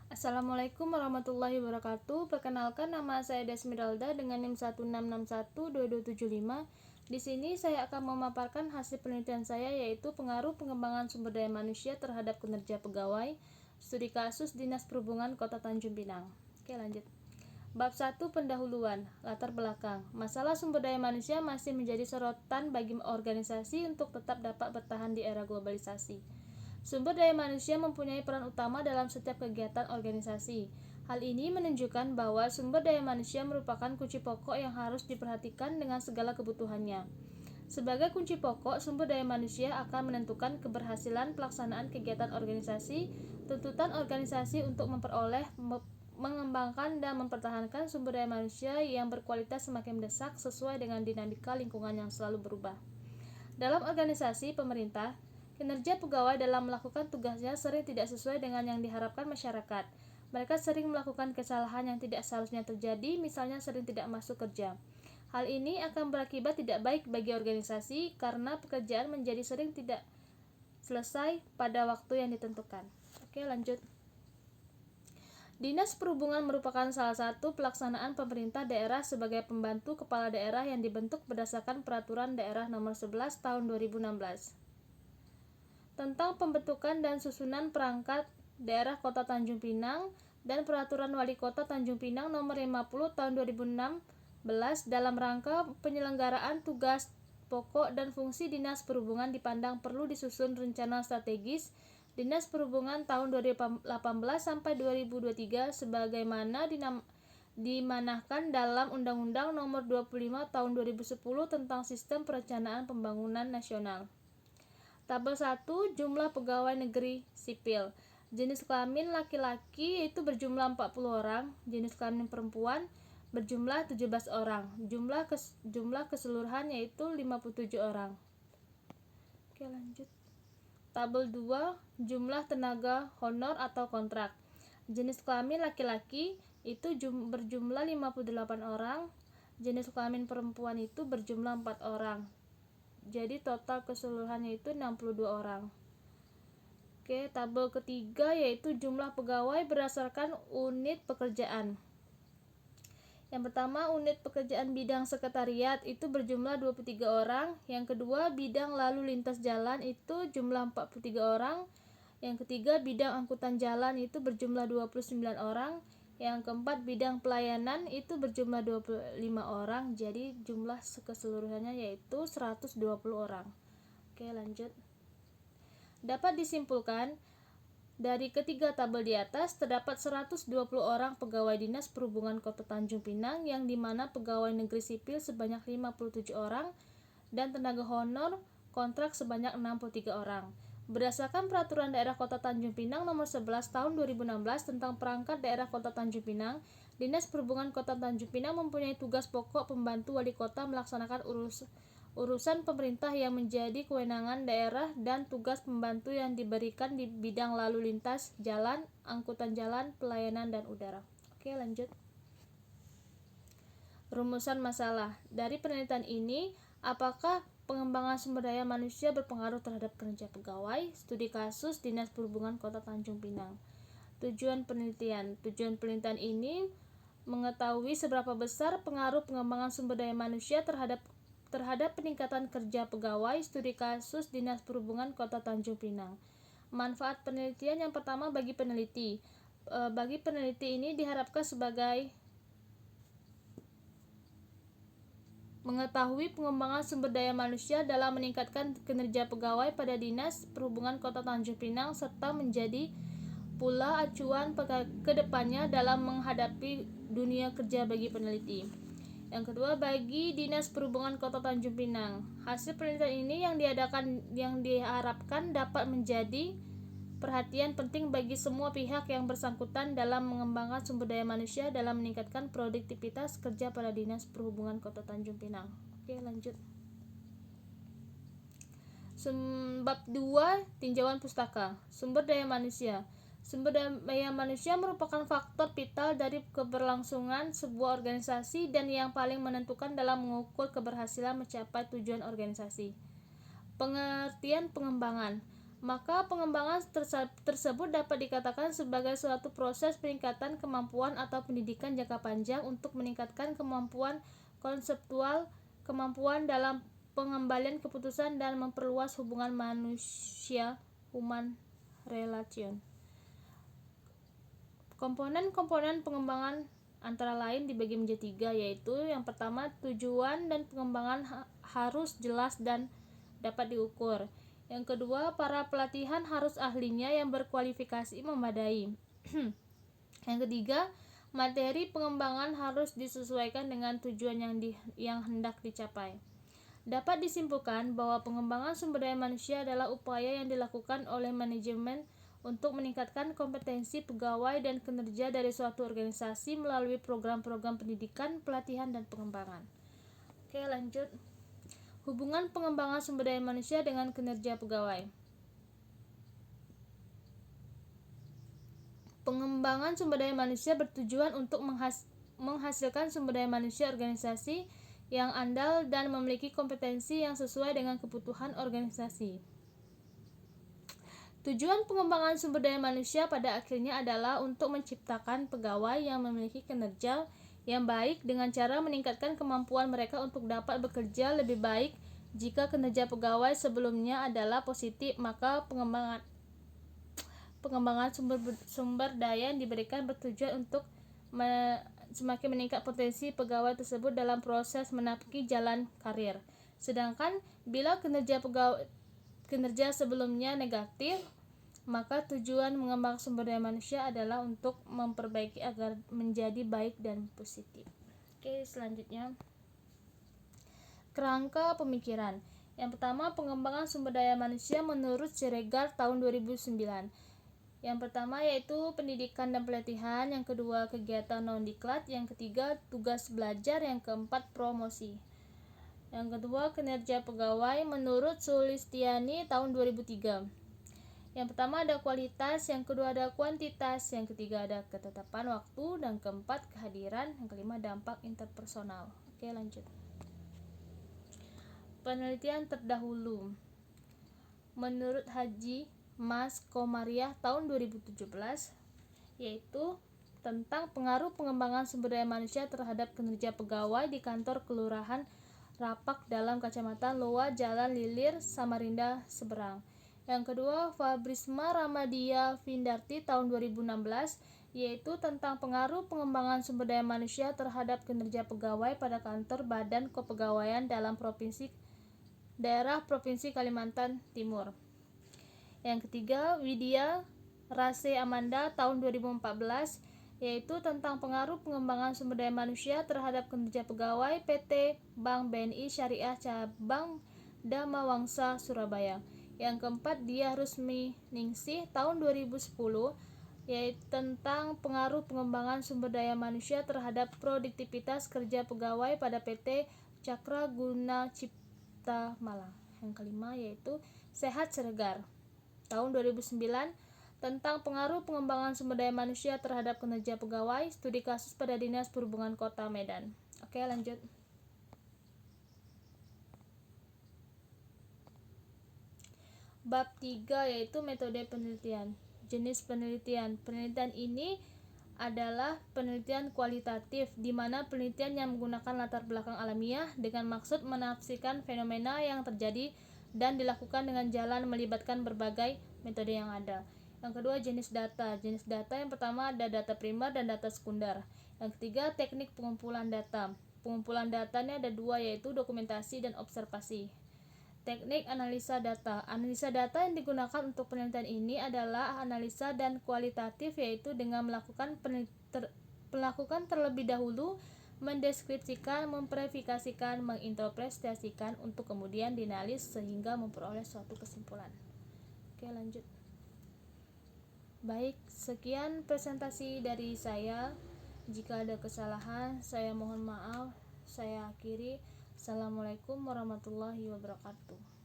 Assalamualaikum warahmatullahi wabarakatuh. Perkenalkan, nama saya Desmiralda dengan NIM 16612275. Di sini saya akan memaparkan hasil penelitian saya, yaitu pengaruh pengembangan sumber daya manusia terhadap kinerja pegawai, studi kasus Dinas Perhubungan Kota Tanjung Pinang. Oke, lanjut. Bab 1, pendahuluan, latar belakang. Masalah sumber daya manusia masih menjadi sorotan bagi organisasi untuk tetap dapat bertahan di era globalisasi. Sumber daya manusia mempunyai peran utama dalam setiap kegiatan organisasi. Hal ini menunjukkan bahwa sumber daya manusia merupakan kunci pokok yang harus diperhatikan dengan segala kebutuhannya. Sebagai kunci pokok, sumber daya manusia akan menentukan keberhasilan pelaksanaan kegiatan organisasi, tuntutan organisasi untuk memperoleh, mengembangkan, dan mempertahankan sumber daya manusia yang berkualitas semakin mendesak sesuai dengan dinamika lingkungan yang selalu berubah. Dalam organisasi pemerintah, kinerja pegawai dalam melakukan tugasnya sering tidak sesuai dengan yang diharapkan masyarakat. Mereka sering melakukan kesalahan yang tidak seharusnya terjadi, misalnya sering tidak masuk kerja. Hal ini akan berakibat tidak baik bagi organisasi karena pekerjaan menjadi sering tidak selesai pada waktu yang ditentukan. Oke, lanjut. Dinas Perhubungan merupakan salah satu pelaksanaan pemerintah daerah sebagai pembantu kepala daerah yang dibentuk berdasarkan Peraturan Daerah Nomor 11 Tahun 2016 tentang pembentukan dan susunan perangkat daerah Kota Tanjung Pinang dan Peraturan Wali Kota Tanjung Pinang Nomor 50 Tahun 2016 dalam rangka penyelenggaraan tugas pokok dan fungsi Dinas Perhubungan dipandang perlu disusun rencana strategis Dinas Perhubungan tahun 2018 sampai 2023 sebagaimana dimanahkan dalam Undang-Undang Nomor 25 Tahun 2010 tentang Sistem Perencanaan Pembangunan Nasional. Tabel 1, jumlah pegawai negeri sipil. Jenis kelamin laki-laki yaitu berjumlah 40 orang, jenis kelamin perempuan berjumlah 17 orang. Jumlah keseluruhan yaitu 57 orang. Oke, lanjut. Tabel 2, jumlah tenaga honor atau kontrak. Jenis kelamin laki-laki itu berjumlah 58 orang, jenis kelamin perempuan itu berjumlah 4 orang. Jadi total keseluruhannya itu 62 orang. Oke, tabel ketiga yaitu jumlah pegawai berdasarkan unit pekerjaan. Yang pertama, unit pekerjaan bidang sekretariat itu berjumlah 23 orang. Yang kedua, bidang lalu lintas jalan itu jumlah 43 orang. Yang ketiga, bidang angkutan jalan itu berjumlah 29 orang. Yang keempat, bidang pelayanan itu berjumlah 25 orang. Jadi jumlah keseluruhannya yaitu 120 orang. Oke, lanjut. Dapat disimpulkan dari ketiga tabel di atas, terdapat 120 orang pegawai Dinas Perhubungan Kota Tanjung Pinang yang dimana pegawai negeri sipil sebanyak 57 orang dan tenaga honor kontrak sebanyak 63 orang. Berdasarkan Peraturan Daerah Kota Tanjung Pinang Nomor 11 Tahun 2016 tentang Perangkat Daerah Kota Tanjung Pinang, Dinas Perhubungan Kota Tanjung Pinang mempunyai tugas pokok pembantu wali kota melaksanakan urusan pemerintah yang menjadi kewenangan daerah dan tugas pembantu yang diberikan di bidang lalu lintas jalan, angkutan jalan, pelayanan, dan udara. Oke, lanjut. Rumusan masalah. Dari penelitian ini, apakah pengembangan sumber daya manusia berpengaruh terhadap kinerja pegawai? Studi kasus Dinas Perhubungan Kota Tanjung Pinang. Tujuan penelitian. Tujuan penelitian ini mengetahui seberapa besar pengaruh pengembangan sumber daya manusia terhadap peningkatan kerja pegawai. Studi kasus Dinas Perhubungan Kota Tanjung Pinang. Manfaat penelitian yang pertama bagi peneliti. Bagi peneliti ini diharapkan sebagai mengetahui pengembangan sumber daya manusia dalam meningkatkan kinerja pegawai pada Dinas Perhubungan Kota Tanjung Pinang serta menjadi pula acuan ke depannya dalam menghadapi dunia kerja bagi peneliti. Yang kedua, bagi Dinas Perhubungan Kota Tanjung Pinang. Hasil penelitian ini yang diharapkan dapat menjadi perhatian penting bagi semua pihak yang bersangkutan dalam mengembangkan sumber daya manusia dalam meningkatkan produktivitas kerja pada Dinas Perhubungan Kota Tanjung Pinang. Oke, lanjut. Bab 2, tinjauan pustaka. Sumber daya manusia. Sumber daya manusia merupakan faktor vital dari keberlangsungan sebuah organisasi dan yang paling menentukan dalam mengukur keberhasilan mencapai tujuan organisasi. Pengertian pengembangan. maka pengembangan tersebut dapat dikatakan sebagai suatu proses peningkatan kemampuan atau pendidikan jangka panjang untuk meningkatkan kemampuan konseptual, kemampuan dalam pengembalian keputusan, dan memperluas hubungan manusia human relation. Komponen-komponen pengembangan antara lain dibagi menjadi 3, yaitu yang pertama, tujuan dan pengembangan harus jelas dan dapat diukur. Yang kedua, para pelatihan harus ahlinya yang berkualifikasi memadai. Yang ketiga, materi pengembangan harus disesuaikan dengan tujuan yang hendak dicapai. Dapat disimpulkan bahwa pengembangan sumber daya manusia adalah upaya yang dilakukan oleh manajemen untuk meningkatkan kompetensi pegawai dan kinerja dari suatu organisasi melalui program-program pendidikan, pelatihan, dan pengembangan. Oke, lanjut. Hubungan pengembangan sumber daya manusia dengan kinerja pegawai. Pengembangan sumber daya manusia bertujuan untuk menghasilkan sumber daya manusia organisasi yang andal dan memiliki kompetensi yang sesuai dengan kebutuhan organisasi. Tujuan pengembangan sumber daya manusia pada akhirnya adalah untuk menciptakan pegawai yang memiliki kinerja yang baik dengan cara meningkatkan kemampuan mereka untuk dapat bekerja lebih baik. Jika kinerja pegawai sebelumnya adalah positif, maka pengembangan sumber daya yang diberikan bertujuan untuk semakin meningkat potensi pegawai tersebut dalam proses menapaki jalan karir. Sedangkan bila kinerja sebelumnya negatif, maka tujuan mengembangkan sumber daya manusia adalah untuk memperbaiki agar menjadi baik dan positif. Oke, selanjutnya, kerangka pemikiran. Yang pertama, pengembangan sumber daya manusia menurut Siregar tahun 2009. Yang pertama yaitu pendidikan dan pelatihan, yang kedua kegiatan non-diklat, yang ketiga tugas belajar, yang keempat promosi. Yang kedua, kinerja pegawai menurut Sulistiani tahun 2003. Yang pertama ada kualitas, yang kedua ada kuantitas, yang ketiga ada ketetapan waktu, dan keempat kehadiran, yang kelima dampak interpersonal. Oke, lanjut. Penelitian terdahulu. Menurut Haji Mas Komariah tahun 2017, yaitu tentang pengaruh pengembangan sumber daya manusia terhadap kinerja pegawai di kantor kelurahan Rapak dalam Kecamatan Loa, Jalan Lilir, Samarinda, Seberang. Yang kedua, Fabrisma Ramadia Vindarti tahun 2016, yaitu tentang pengaruh pengembangan sumber daya manusia terhadap kinerja pegawai pada kantor Badan Kepegawaian dalam daerah Provinsi Kalimantan Timur. Yang ketiga, Widya Rase Amanda tahun 2014, yaitu tentang pengaruh pengembangan sumber daya manusia terhadap kinerja pegawai PT Bank BNI Syariah Cabang Damawangsa, Surabaya. Yang keempat, Dia Rusmi Ningsih tahun 2010, yaitu tentang pengaruh pengembangan sumber daya manusia terhadap produktivitas kerja pegawai pada PT Cakra Guna Cipta Malang. Yang kelima yaitu Sehat Siregar tahun 2009, tentang pengaruh pengembangan sumber daya manusia terhadap kinerja pegawai, studi kasus pada Dinas Perhubungan Kota Medan. Oke, lanjut. Bab 3 yaitu metode penelitian. Jenis penelitian. Penelitian ini adalah penelitian kualitatif, di mana penelitian yang menggunakan latar belakang alamiah dengan maksud menafsirkan fenomena yang terjadi dan dilakukan dengan jalan melibatkan berbagai metode yang ada. Yang kedua, jenis data. Jenis data yang pertama ada data primer dan data sekunder. Yang ketiga, teknik pengumpulan data. Pengumpulan datanya ada dua, yaitu dokumentasi dan observasi. Teknik analisa data. Analisa data yang digunakan untuk penelitian ini adalah analisa dan kualitatif, yaitu dengan melakukan terlebih dahulu, mendeskripsikan, memverifikasikan, menginterpretasikan untuk kemudian dianalisis sehingga memperoleh suatu kesimpulan. Oke, lanjut. Baik, sekian presentasi dari saya. Jika ada kesalahan, saya mohon maaf. Saya akhiri. Assalamualaikum warahmatullahi wabarakatuh.